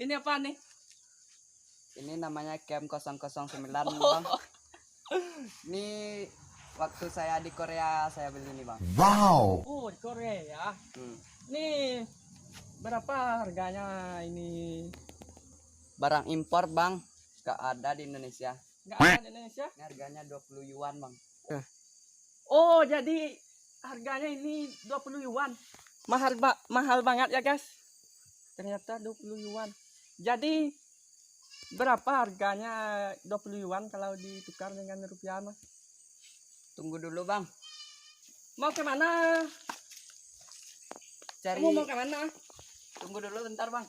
Ini apa nih? Ini namanya Camp 009 bang. Ini waktu saya di Korea saya beli ini bang. Wow. Oh, di Korea. Nih, berapa harganya ini? Barang impor bang, gak ada di Indonesia. Nggak ada di Indonesia? Ini harganya 20 yuan bang. Oh, jadi harganya ini 20 yuan. Mahal banget ya, guys. Ternyata 20 yuan. Jadi berapa harganya 20 yuan kalau ditukar dengan rupiah, Mas? Tunggu dulu bang. Mau ke mana? Cari. Kamu mau ke mana? Tunggu dulu bentar bang.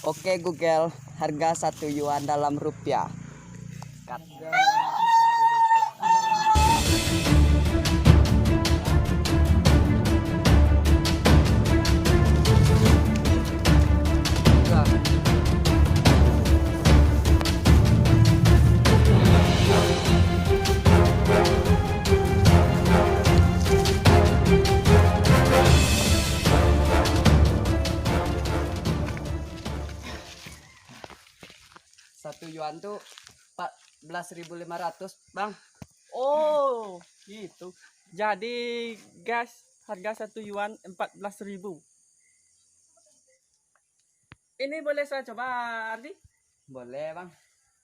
Oke Google, harga 1 yuan dalam rupiah. Cut. Satu yuan tuh 14.500 bang. Oh, gitu. Jadi, guys, harga 1 yuan 14.000. Ini boleh saya coba, Ardi? Boleh bang.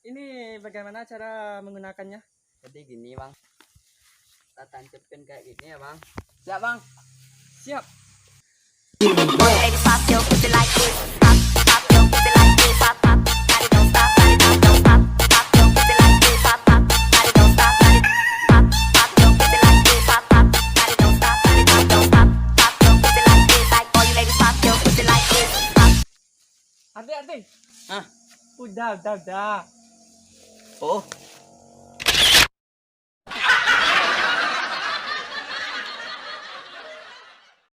Ini bagaimana cara menggunakannya? Jadi gini bang, kita tancepin kayak gini ya bang. Siap bang. Siap. Baby, pop your pussy like this. Pop, pop your pussy like this. Pop, pop, body don't stop, body don't stop. Pop your pussy like this. Pop, pop, body don't stop, body. Pop, pop your pussy like this. Pop, pop, body don't stop, body don't stop. Pop your pussy like this. Like all you ladies, pop your pussy like this. Pop. Ardi. Hah? Udah. Oh,